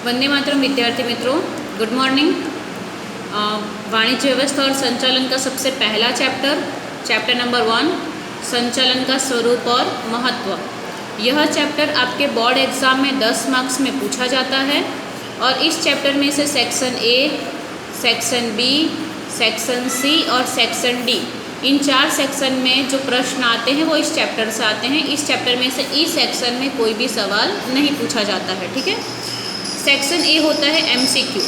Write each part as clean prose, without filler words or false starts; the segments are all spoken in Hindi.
वंदे मातरम विद्यार्थी मित्रों, गुड मॉर्निंग। वाणिज्य व्यवस्था और संचालन का सबसे पहला चैप्टर नंबर 1, संचालन का स्वरूप और महत्व। यह चैप्टर आपके बोर्ड एग्ज़ाम में 10 मार्क्स में पूछा जाता है और इस चैप्टर में से section A, section B, section C और सेक्शन डी, इन 4 सेक्शन में जो प्रश्न आते हैं वो इस चैप्टर से आते हैं। इस चैप्टर में से ई सेक्शन में कोई भी सवाल नहीं पूछा जाता है, ठीक है। सेक्शन ए होता है MCQ,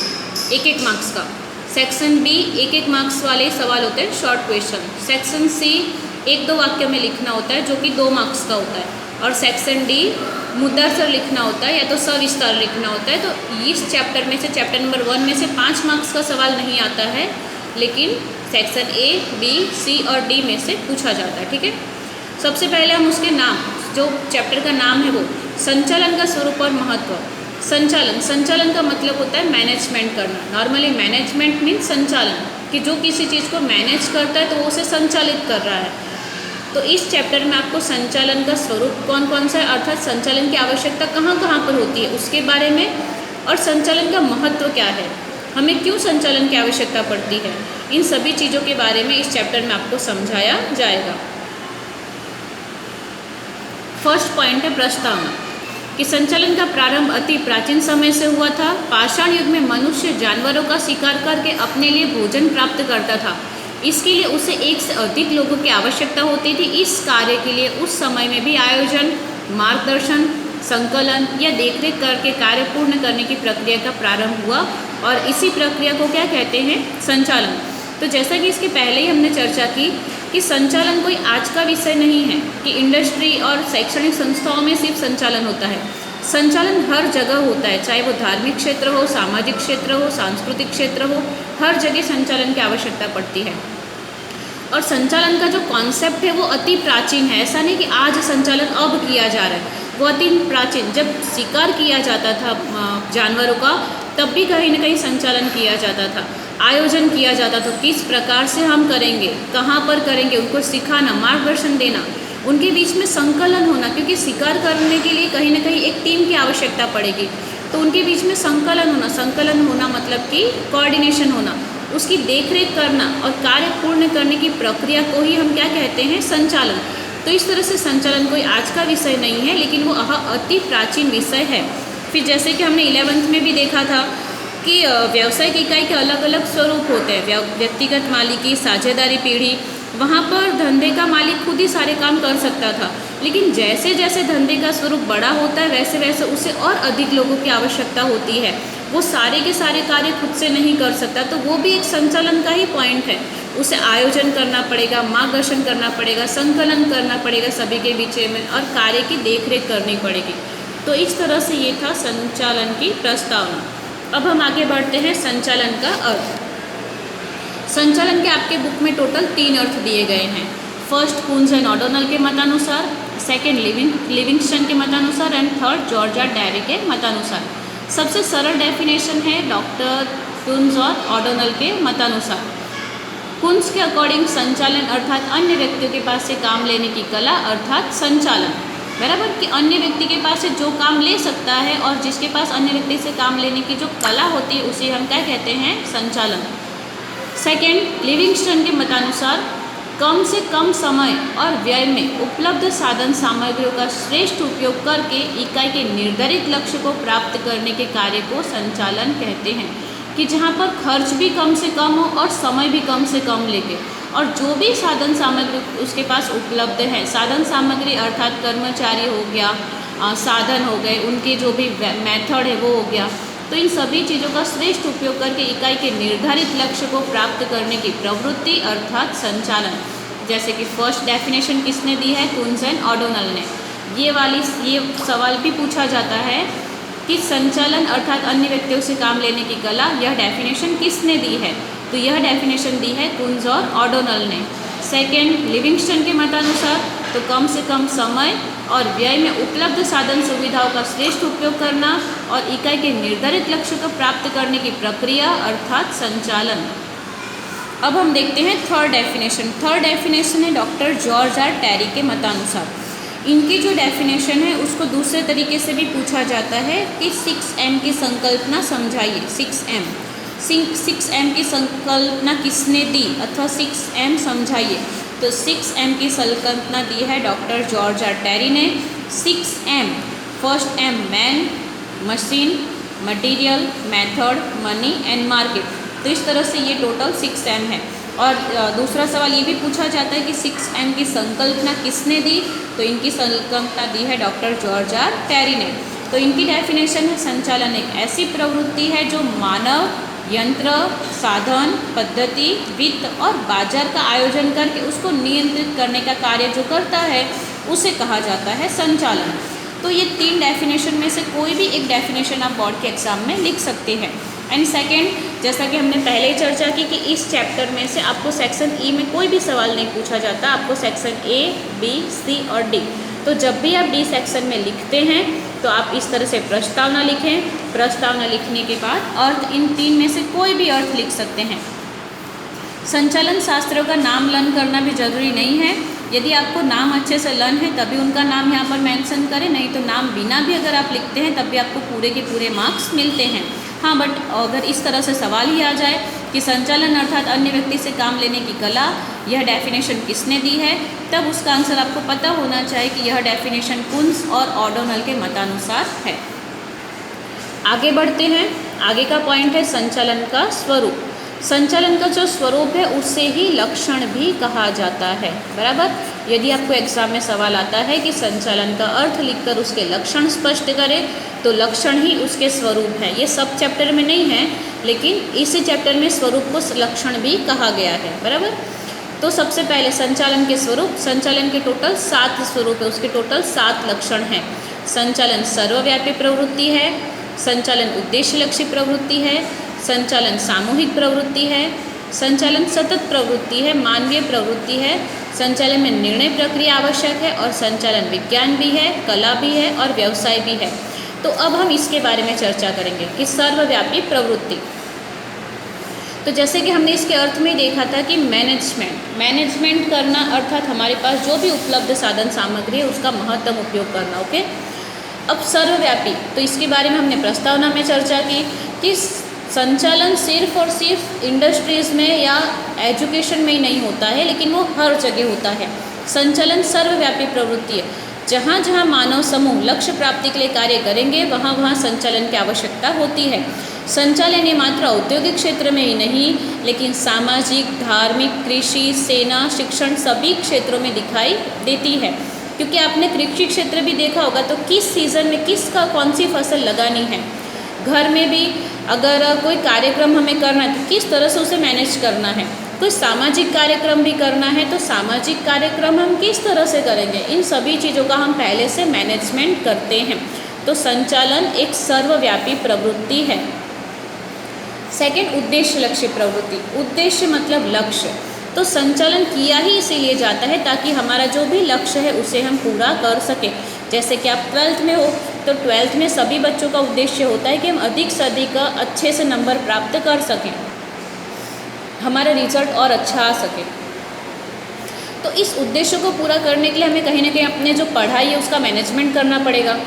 एक मार्क्स का। सेक्शन बी 1 मार्क्स वाले सवाल होते हैं, शॉर्ट क्वेश्चन। सेक्शन सी 1-2 वाक्य में लिखना होता है जो कि 2 मार्क्स का होता है। और सेक्शन डी मुद्दासर लिखना होता है या तो सविस्तार लिखना होता है। तो इस चैप्टर में से, चैप्टर नंबर 1 में से 5 मार्क्स का सवाल नहीं आता है, लेकिन सेक्शन ए, बी, सी और डी में से पूछा जाता है, ठीक है। सबसे पहले हम उसके नाम, जो चैप्टर का नाम है वो संचालन का स्वरूप और महत्व। संचालन का मतलब होता है मैनेजमेंट करना। नॉर्मली मैनेजमेंट मीन्स संचालन, कि जो किसी चीज़ को मैनेज करता है तो वो उसे संचालित कर रहा है। तो इस चैप्टर में आपको संचालन का स्वरूप कौन कौन सा है, अर्थात संचालन की आवश्यकता कहाँ कहाँ पर होती है उसके बारे में, और संचालन का महत्व क्या है, हमें क्यों संचालन की आवश्यकता पड़ती है, इन सभी चीज़ों के बारे में इस चैप्टर में आपको समझाया जाएगा। फर्स्ट पॉइंट है प्रस्तावना, कि संचालन का प्रारंभ अति प्राचीन समय से हुआ था। पाषाण युग में मनुष्य जानवरों का शिकार करके अपने लिए भोजन प्राप्त करता था। इसके लिए उसे एक से अधिक लोगों की आवश्यकता होती थी। इस कार्य के लिए उस समय में भी आयोजन, मार्गदर्शन, संकलन या देखरेख करके कार्य पूर्ण करने की प्रक्रिया का प्रारंभ हुआ, और इसी प्रक्रिया को क्या कहते हैं, संचालन। तो जैसा कि इसके पहले ही हमने चर्चा की कि संचालन कोई आज का विषय नहीं है कि इंडस्ट्री और शैक्षणिक संस्थाओं में सिर्फ संचालन होता है। संचालन हर जगह होता है, चाहे वो धार्मिक क्षेत्र हो, सामाजिक क्षेत्र हो, सांस्कृतिक क्षेत्र हो, हर जगह संचालन की आवश्यकता पड़ती है। और संचालन का जो कॉन्सेप्ट है वो अति प्राचीन है। ऐसा नहीं कि आज संचालन अब किया जा रहा है, वो अति प्राचीन, जब शिकार किया जाता था जानवरों का तब भी कहीं ना कहीं संचालन किया जाता था, आयोजन किया जाता था, किस प्रकार से हम करेंगे, कहाँ पर करेंगे, उनको सिखाना, मार्गदर्शन देना, उनके बीच में संकलन होना, क्योंकि शिकार करने के लिए कहीं ना कहीं एक टीम की आवश्यकता पड़ेगी, तो उनके बीच में संकलन होना मतलब कि कोऑर्डिनेशन होना, उसकी देखरेख करना और कार्य पूर्ण करने की प्रक्रिया को ही हम क्या कहते हैं, संचालन। तो इस तरह से संचालन कोई आज का विषय नहीं है, लेकिन वो अति प्राचीन विषय है। फिर जैसे कि हमने 11th में भी देखा था कि व्यावसायिक इकाई के अलग अलग स्वरूप होते हैं, व्यक्तिगत मालिकी, साझेदारी पीढ़ी। वहाँ पर धंधे का मालिक खुद ही सारे काम कर सकता था, लेकिन जैसे जैसे धंधे का स्वरूप बड़ा होता है वैसे वैसे उसे और अधिक लोगों की आवश्यकता होती है, वो सारे के सारे कार्य खुद से नहीं कर सकता, तो वो भी एक संचालन का ही पॉइंट है। उसे आयोजन करना पड़ेगा, मार्गदर्शन करना पड़ेगा, संकलन करना पड़ेगा सभी के बीच में, और कार्य की देखरेख करनी पड़ेगी। तो इस तरह से ये था संचालन की प्रस्तावना। अब हम आगे बढ़ते हैं संचालन का अर्थ। संचालन के आपके बुक में टोटल 3 अर्थ दिए गए हैं। फर्स्ट कुन्ज़ एंड ओडोनल के मतानुसार, सेकंड लिविंगस्टन के मतानुसार एंड थर्ड जॉर्ज डैरी के मतानुसार। सबसे सरल डेफिनेशन है डॉक्टर कुन्ज़ और ओडोनल के मतानुसार। कुन्ज़ के अकॉर्डिंग संचालन अर्थात अन्य व्यक्तियों के पास से काम लेने की कला अर्थात संचालन, बराबर, कि अन्य व्यक्ति के पास से जो काम ले सकता है और जिसके पास अन्य व्यक्ति से काम लेने की जो कला होती है उसे हम क्या कहते हैं, संचालन। सेकंड लिविंगस्टन के मतानुसार, कम से कम समय और व्यय में उपलब्ध साधन सामग्रियों का श्रेष्ठ उपयोग करके इकाई के निर्धारित लक्ष्य को प्राप्त करने के कार्य को संचालन कहते हैं, कि जहाँ पर खर्च भी कम से कम हो और समय भी कम से कम लेके, और जो भी साधन सामग्री उसके पास उपलब्ध है, साधन सामग्री अर्थात कर्मचारी हो गया, साधन हो गए, उनके जो भी मेथड है वो हो गया, तो इन सभी चीज़ों का श्रेष्ठ उपयोग करके इकाई के निर्धारित लक्ष्य को प्राप्त करने की प्रवृत्ति अर्थात संचालन। जैसे कि फर्स्ट डेफिनेशन किसने दी है, कुन्ज़ एंड ओडोनल ने। ये सवाल भी पूछा जाता है कि संचालन अर्थात अन्य व्यक्तियों से काम लेने की कला, यह डेफिनेशन किसने दी है, तो यह डेफिनेशन दी है कुन्ज़ और ओडोनल ने। सेकंड लिविंगस्टन के मतानुसार, तो कम से कम समय और व्यय में उपलब्ध साधन सुविधाओं का श्रेष्ठ उपयोग करना और इकाई के निर्धारित लक्ष्य को प्राप्त करने की प्रक्रिया अर्थात संचालन। अब हम देखते हैं थर्ड डेफिनेशन है डॉक्टर जॉर्ज डैरी के मतानुसार। इनकी जो डेफिनेशन है उसको दूसरे तरीके से भी पूछा जाता है कि 6M की संकल्पना समझाइए। 6M की संकल्पना किसने दी अथवा 6M समझाइए। तो 6M की संकल्पना दी है डॉक्टर जॉर्ज आर टेरी ने। 6M, first M man, machine, material, method, money and market. तो इस तरह से ये टोटल 6M है। और दूसरा सवाल ये भी पूछा जाता है कि 6M की संकल्पना किसने दी। तो इनकी संकल्पना दी है डॉक्टर जॉर्ज आर टेरी ने। तो इनकी डेफिनेशन है संचालन एक ऐसी प्रवृत्ति है जो मानव, यंत्र, साधन, पद्धति, वित्त और बाजार का आयोजन करके उसको नियंत्रित करने का कार्य जो करता है उसे कहा जाता है संचालन। तो ये 3 डेफिनेशन में से कोई भी एक डेफिनेशन आप बोर्ड के एग्जाम में लिख सकते हैं। एंड सेकेंड, जैसा कि हमने पहले ही चर्चा की कि इस चैप्टर में से आपको सेक्शन ई में कोई भी सवाल नहीं पूछा जाता, आपको सेक्शन ए, बी, सी और डी। तो जब भी आप डी सेक्शन में लिखते हैं तो आप इस तरह से प्रस्तावना लिखें। प्रस्तावना लिखने के बाद अर्थ इन 3 में से कोई भी अर्थ लिख सकते हैं। संचालन शास्त्रों का नाम लर्न करना भी जरूरी नहीं है। यदि आपको नाम अच्छे से लर्न है तभी उनका नाम यहाँ पर मेंशन करें, नहीं तो नाम बिना भी अगर आप लिखते हैं तब भी आपको पूरे के पूरे मार्क्स मिलते हैं। हाँ, बट अगर इस तरह से सवाल ही आ जाए कि संचालन अर्थात अन्य व्यक्ति से काम लेने की कला, यह डेफिनेशन किसने दी है, तब उसका आंसर आपको पता होना चाहिए कि यह डेफिनेशन कुन्स और ऑर्डोनल के मतानुसार है। आगे बढ़ते हैं। आगे का पॉइंट है संचालन का स्वरूप। संचालन का जो स्वरूप है उसे ही लक्षण भी कहा जाता है। बराबर। यदि आपको एग्जाम में सवाल आता है कि संचालन का अर्थ लिखकर उसके लक्षण स्पष्ट करें, तो लक्षण ही उसके स्वरूप है। ये सब चैप्टर में नहीं है, लेकिन इसी चैप्टर में स्वरूप को लक्षण भी कहा गया है। बराबर। तो सबसे पहले संचालन के स्वरूप। संचालन के टोटल 7 स्वरूप है, उसके टोटल 7 लक्षण हैं। संचालन सर्वव्यापी प्रवृत्ति है, संचालन उद्देश्य लक्षी प्रवृत्ति है, संचालन सामूहिक प्रवृत्ति है, संचालन सतत प्रवृत्ति है, मानवीय प्रवृत्ति है, संचालन में निर्णय प्रक्रिया आवश्यक है और संचालन विज्ञान भी है, कला भी है और व्यवसाय भी है। तो अब हम इसके बारे में चर्चा करेंगे कि सर्वव्यापी प्रवृत्ति। तो जैसे कि हमने इसके अर्थ में देखा था कि मैनेजमेंट करना अर्थात हमारे पास जो भी उपलब्ध साधन सामग्री है उसका महत्तम उपयोग करना। ओके। अब सर्वव्यापी, तो इसके बारे में हमने प्रस्तावना में चर्चा की कि संचालन सिर्फ और सिर्फ इंडस्ट्रीज़ में या एजुकेशन में ही नहीं होता है, लेकिन वो हर जगह होता है। संचालन सर्वव्यापी प्रवृत्ति है। जहाँ जहाँ मानव समूह लक्ष्य प्राप्ति के लिए कार्य करेंगे वहाँ वहाँ संचालन की आवश्यकता होती है। संचालन ये मात्र औद्योगिक क्षेत्र में ही नहीं, लेकिन सामाजिक, धार्मिक, कृषि, सेना, शिक्षण सभी क्षेत्रों में दिखाई देती है। क्योंकि आपने कृषि क्षेत्र भी देखा होगा तो किस सीज़न में कौन सी फसल लगानी है। घर में भी अगर कोई कार्यक्रम हमें करना है तो किस तरह से उसे मैनेज करना है। कोई सामाजिक कार्यक्रम भी करना है तो सामाजिक कार्यक्रम हम किस तरह से करेंगे। इन सभी चीज़ों का हम पहले से मैनेजमेंट करते हैं। तो संचालन एक सर्वव्यापी प्रवृत्ति है। सेकंड, उद्देश्य लक्ष्य प्रवृत्ति। उद्देश्य मतलब लक्ष्य। तो संचालन किया ही इसीलिए जाता है ताकि हमारा जो भी लक्ष्य है उसे हम पूरा कर सकें। जैसे कि आप 12th में हो तो 12th में सभी बच्चों का उद्देश्य होता है कि हम अधिक से अधिक अच्छे से नंबर प्राप्त कर सकें, हमारा रिजल्ट और अच्छा आ सके। तो इस उद्देश्य को पूरा करने के लिए हमें कहीं ना कहीं अपने जो पढ़ाई है उसका मैनेजमेंट करना पड़ेगा।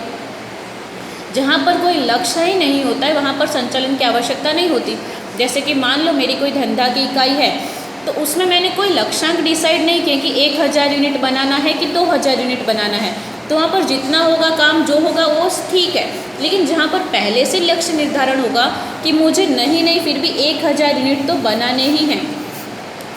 जहाँ पर कोई लक्ष्य ही नहीं होता है वहाँ पर संचालन की आवश्यकता नहीं होती। जैसे कि मान लो मेरी कोई धंधा की इकाई है तो उसमें मैंने कोई लक्ष्यांक डिसाइड नहीं किया कि 1000 यूनिट बनाना है कि 2000 यूनिट बनाना है, तो वहाँ पर जितना होगा काम जो होगा वो ठीक है। लेकिन जहाँ पर पहले से लक्ष्य निर्धारण होगा कि मुझे नहीं फिर भी 1000 यूनिट तो बनाने ही हैं,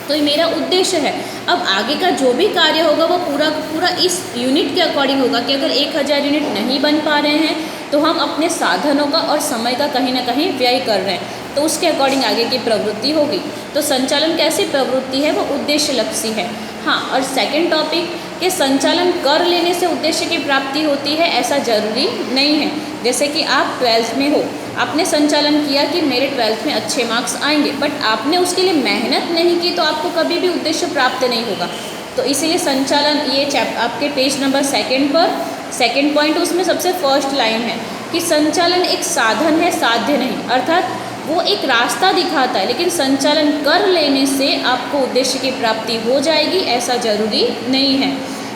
तो ये मेरा उद्देश्य है। अब आगे का जो भी कार्य होगा वो पूरा इस यूनिट के अकॉर्डिंग होगा कि अगर 1000 यूनिट नहीं बन पा रहे हैं तो हम अपने साधनों का और समय का कहीं ना कहीं व्यय कर रहे हैं, तो उसके अकॉर्डिंग आगे की प्रवृत्ति होगी। तो संचालन कैसी प्रवृत्ति है, वो उद्देश्य लक्षी है। हाँ, और सेकंड टॉपिक कि संचालन कर लेने से उद्देश्य की प्राप्ति होती है, ऐसा जरूरी नहीं है। जैसे कि आप 12th में हो, आपने संचालन किया कि मेरे 12th में अच्छे मार्क्स आएंगे, बट आपने उसके लिए मेहनत नहीं की तो आपको कभी भी उद्देश्य प्राप्त नहीं होगा। तो इसीलिए संचालन, ये आपके पेज नंबर 2 पर सेकंड पॉइंट उसमें सबसे फर्स्ट लाइन है कि संचालन एक साधन है, साध्य नहीं। अर्थात वो एक रास्ता दिखाता है, लेकिन संचालन कर लेने से आपको उद्देश्य की प्राप्ति हो जाएगी ऐसा जरूरी नहीं है।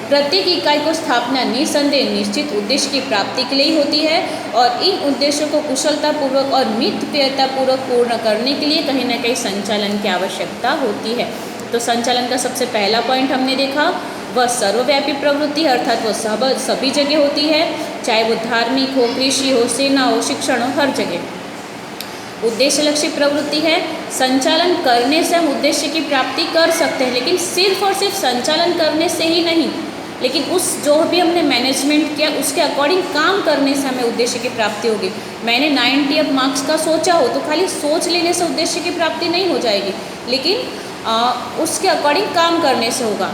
प्रत्येक इकाई को स्थापना निसंदेह निश्चित उद्देश्य की प्राप्ति के लिए होती है और इन उद्देश्यों को कुशलतापूर्वक और मितव्ययतापूर्वक पूर्ण करने के लिए कहीं ना कहीं संचालन की आवश्यकता होती है। तो संचालन का सबसे पहला पॉइंट हमने देखा, वह सर्वव्यापी प्रवृत्ति है, अर्थात वह सभी जगह होती है, चाहे वो धार्मिक हो, कृषि हो, सेना हो, शिक्षण हो, हर जगह। उद्देश्य लक्ष्य प्रवृत्ति है, संचालन करने से हम उद्देश्य की प्राप्ति कर सकते हैं, लेकिन सिर्फ और सिर्फ संचालन करने से ही नहीं, लेकिन उस जो भी हमने मैनेजमेंट किया उसके अकॉर्डिंग काम करने से हमें उद्देश्य की प्राप्ति होगी। मैंने 90 अब मार्क्स का सोचा हो तो खाली सोच लेने से उद्देश्य की प्राप्ति नहीं हो जाएगी, लेकिन उसके अकॉर्डिंग काम करने से होगा।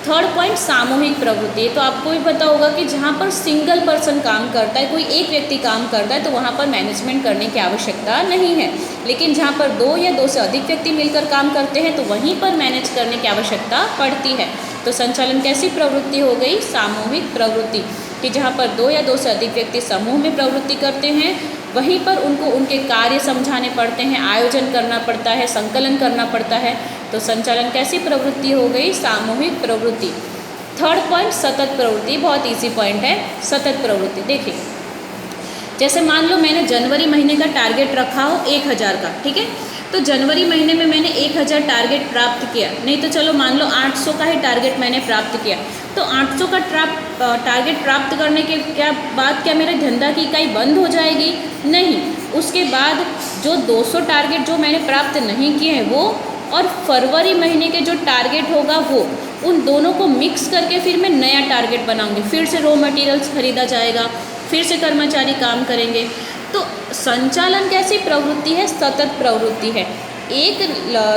थर्ड पॉइंट सामूहिक प्रवृत्ति। तो आपको भी पता होगा कि जहाँ पर सिंगल पर्सन काम करता है, कोई एक व्यक्ति काम करता है, तो वहाँ पर मैनेजमेंट करने की आवश्यकता नहीं है, लेकिन जहाँ पर 2 या 2 से अधिक व्यक्ति मिलकर काम करते हैं तो वहीं पर मैनेज करने की आवश्यकता पड़ती है। तो संचालन कैसी प्रवृत्ति हो गई? सामूहिक प्रवृत्ति, कि जहाँ पर 2 या 2 से अधिक व्यक्ति समूह में प्रवृत्ति करते हैं, वहीं पर उनको उनके कार्य समझाने पड़ते हैं, आयोजन करना पड़ता है, संकलन करना पड़ता है। तो संचालन कैसी प्रवृत्ति हो गई? सामूहिक प्रवृत्ति। थर्ड पॉइंट सतत प्रवृत्ति, बहुत इजी पॉइंट है। सतत प्रवृत्ति देखिए, जैसे मान लो मैंने जनवरी महीने का टारगेट रखा हो 1000 का, ठीक है, तो जनवरी महीने में मैंने 1000 टारगेट प्राप्त किया, नहीं तो चलो मान लो 800 का ही टारगेट मैंने प्राप्त किया, तो 800 का टारगेट प्राप्त करने के बाद क्या मेरे धंधा की इकाई बंद हो जाएगी? नहीं, उसके बाद जो 200 टारगेट जो मैंने प्राप्त नहीं किए हैं वो, और फरवरी महीने के जो टारगेट होगा वो, उन दोनों को मिक्स करके फिर मैं नया टारगेट बनाऊंगी। फिर से रॉ मटेरियल्स खरीदा जाएगा, फिर से कर्मचारी काम करेंगे। तो संचालन कैसी प्रवृत्ति है? सतत प्रवृत्ति है। एक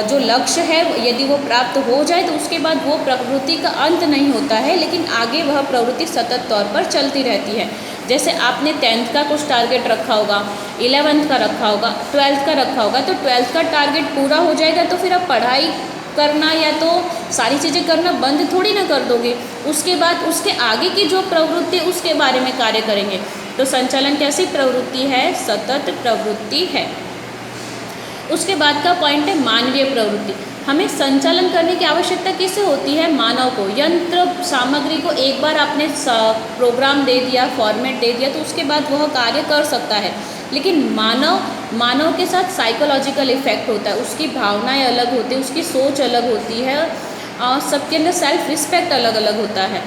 जो लक्ष्य है यदि वो प्राप्त हो जाए तो उसके बाद वो प्रवृत्ति का अंत नहीं होता है, लेकिन आगे वह प्रवृत्ति सतत तौर पर चलती रहती है। जैसे आपने 10th का कुछ टारगेट रखा होगा, 11th का रखा होगा, 12th का रखा होगा, तो 12th का टारगेट पूरा हो जाएगा तो फिर आप पढ़ाई करना या तो सारी चीज़ें करना बंद थोड़ी ना कर दोगे, उसके बाद उसके आगे की जो प्रवृत्ति है उसके बारे में कार्य करेंगे। तो संचालन कैसी प्रवृत्ति है? सतत प्रवृत्ति है। उसके बाद का पॉइंट है मानवीय प्रवृत्ति। हमें संचालन करने की आवश्यकता किसे होती है? मानव को। यंत्र सामग्री को एक बार आपने प्रोग्राम दे दिया, फॉर्मेट दे दिया, तो उसके बाद वह कार्य कर सकता है, लेकिन मानव के साथ साइकोलॉजिकल इफेक्ट होता है, उसकी भावनाएं अलग होती है, उसकी सोच अलग होती है, सबके अंदर सेल्फ रिस्पेक्ट अलग अलग होता है।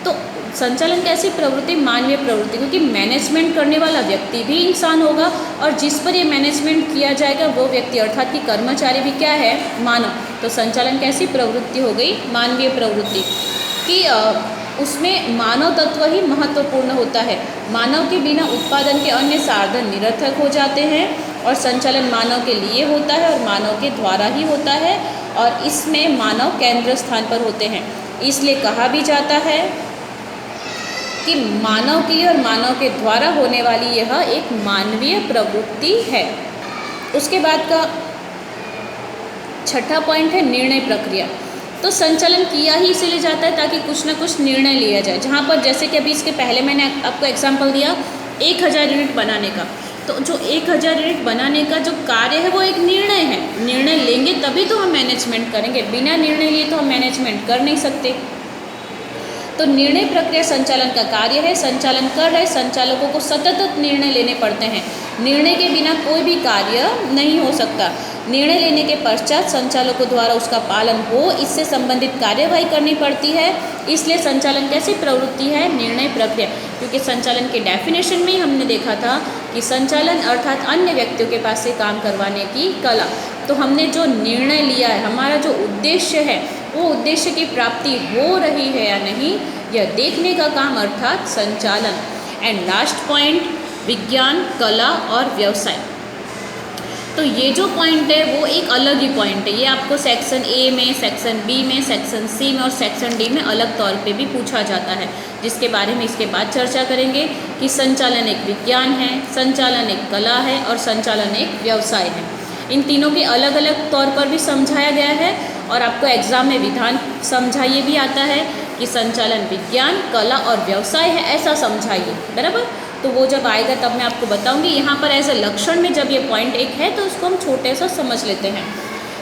तो संचालन कैसी प्रवृत्ति? मानवीय प्रवृत्ति, क्योंकि मैनेजमेंट करने वाला व्यक्ति भी इंसान होगा और जिस पर ये मैनेजमेंट किया जाएगा वो व्यक्ति अर्थात कि कर्मचारी भी क्या है? मानव। तो संचालन कैसी प्रवृत्ति हो गई? मानवीय प्रवृत्ति, कि उसमें मानव तत्व ही महत्वपूर्ण होता है। मानव के बिना उत्पादन के अन्य साधन निरर्थक हो जाते हैं, और संचालन मानव के लिए होता है और मानव के द्वारा ही होता है, और इसमें मानव केंद्र स्थान पर होते हैं। इसलिए कहा भी जाता है कि मानव के लिए और मानव के द्वारा होने वाली यह एक मानवीय प्रवृत्ति है। उसके बाद का छठा पॉइंट है निर्णय प्रक्रिया। तो संचालन किया ही इसीलिए जाता है ताकि कुछ ना कुछ निर्णय लिया जाए। जहाँ पर जैसे कि अभी इसके पहले मैंने आपको एग्जांपल दिया 1000 यूनिट बनाने का, तो जो 1000 यूनिट बनाने का जो कार्य है वो एक निर्णय है। निर्णय लेंगे तभी तो हम मैनेजमेंट करेंगे, बिना निर्णय लिए तो हम मैनेजमेंट कर नहीं सकते। तो निर्णय प्रक्रिया संचालन का कार्य है। संचालन कर रहे संचालकों को सतत निर्णय लेने पड़ते हैं। निर्णय के बिना कोई भी कार्य नहीं हो सकता। निर्णय लेने के पश्चात संचालकों द्वारा उसका पालन हो, इससे संबंधित कार्यवाही करनी पड़ती है। इसलिए संचालन कैसी प्रवृत्ति है? निर्णय प्रक्रिया। क्योंकि संचालन के डेफिनेशन में ही हमने देखा था कि संचालन अर्थात अन्य व्यक्तियों के पास से काम करवाने की कला। तो हमने जो निर्णय लिया है, हमारा जो उद्देश्य है, वो उद्देश्य की प्राप्ति हो रही है या नहीं, यह देखने का काम अर्थात संचालन। एंड लास्ट पॉइंट विज्ञान, कला और व्यवसाय। तो ये जो पॉइंट है वो एक अलग ही पॉइंट है। ये आपको सेक्शन ए में, सेक्शन बी में, सेक्शन सी में और सेक्शन डी में अलग तौर पे भी पूछा जाता है, जिसके बारे में इसके बाद चर्चा करेंगे कि संचालन एक विज्ञान है, संचालन एक कला है और संचालन एक व्यवसाय है। इन तीनों के अलग अलग तौर पर भी समझाया गया है और आपको एग्जाम में विधान समझाइए भी आता है कि संचालन विज्ञान, कला और व्यवसाय है, ऐसा समझाइए, बराबर। तो वो जब आएगा तब मैं आपको बताऊंगी। यहाँ पर एज ए लक्षण में जब ये पॉइंट एक है तो उसको हम छोटे सा समझ लेते हैं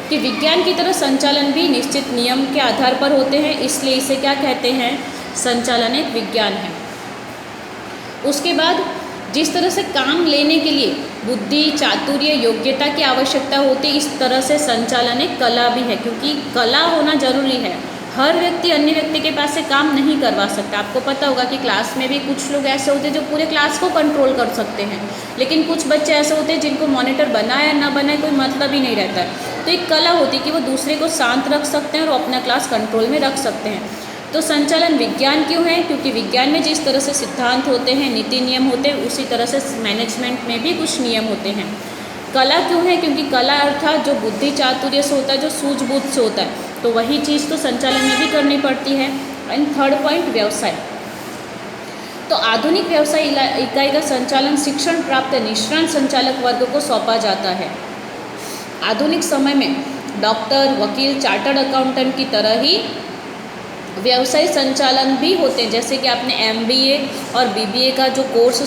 कि विज्ञान की तरह संचालन भी निश्चित नियम के आधार पर होते हैं, इसलिए इसे क्या कहते हैं? संचालन एक विज्ञान है। उसके बाद जिस तरह से काम लेने के लिए बुद्धि, चातुर्य, योग्यता की आवश्यकता होती है, इस तरह से संचालन एक कला भी है, क्योंकि कला होना जरूरी है। हर व्यक्ति अन्य व्यक्ति के पास से काम नहीं करवा सकता। आपको पता होगा कि क्लास में भी कुछ लोग ऐसे होते हैं जो पूरे क्लास को कंट्रोल कर सकते हैं, लेकिन कुछ बच्चे ऐसे होते हैं जिनको मॉनिटर बनाए या ना बनाए कोई मतलब ही नहीं रहता है। तो एक कला होती है कि वो दूसरे को शांत रख सकते हैं और अपना क्लास कंट्रोल में रख सकते हैं। तो संचालन विज्ञान क्यों है? क्योंकि विज्ञान में जिस तरह से सिद्धांत होते हैं, नीति नियम होते हैं, उसी तरह से मैनेजमेंट में भी कुछ नियम होते हैं। कला क्यों है? क्योंकि कला अर्थात जो बुद्धि चातुर्य से होता है, जो सूझबूझ से होता है, तो वही चीज़ तो संचालन में भी करनी पड़ती है। एंड थर्ड पॉइंट, व्यवसाय। तो आधुनिक व्यवसाय इकाई का संचालन शिक्षण प्राप्त निष्णात संचालक वर्ग को सौंपा जाता है। आधुनिक समय में डॉक्टर, वकील, चार्टर्ड अकाउंटेंट की तरह ही व्यवसाय संचालन भी होते हैं। जैसे कि आपने MBA और BBA का जो कोर्स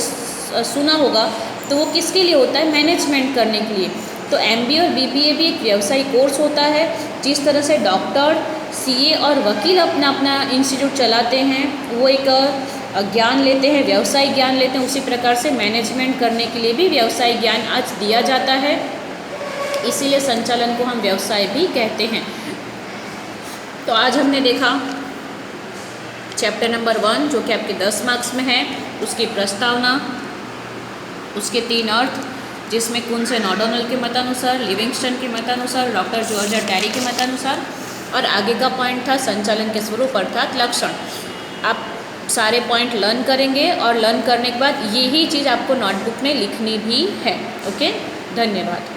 सुना होगा, तो वो किसके लिए होता है? मैनेजमेंट करने के लिए। तो MBA और BBA भी एक व्यवसायिक कोर्स होता है। जिस तरह से डॉक्टर, CA और वकील अपना अपना इंस्टीट्यूट चलाते हैं, वो एक ज्ञान लेते हैं, व्यवसायिक ज्ञान लेते हैं, उसी प्रकार से मैनेजमेंट करने के लिए भी व्यवसायिक ज्ञान आज दिया जाता है। इसीलिए संचालन को हम व्यवसाय भी कहते हैं। तो आज हमने देखा चैप्टर नंबर 1, जो कि आपके 10 मार्क्स में है, उसकी प्रस्तावना, उसके 3 अर्थ, जिसमें कुन्सेन ओडोनेल के मतानुसार, लिविंगस्टन के मतानुसार, डॉक्टर जॉर्ज टैरी के मतानुसार, और आगे का पॉइंट था संचालन के स्वरूप अर्थात लक्षण। आप सारे पॉइंट लर्न करेंगे और लर्न करने के बाद यही चीज़ आपको नोटबुक में लिखनी भी है। ओके, धन्यवाद।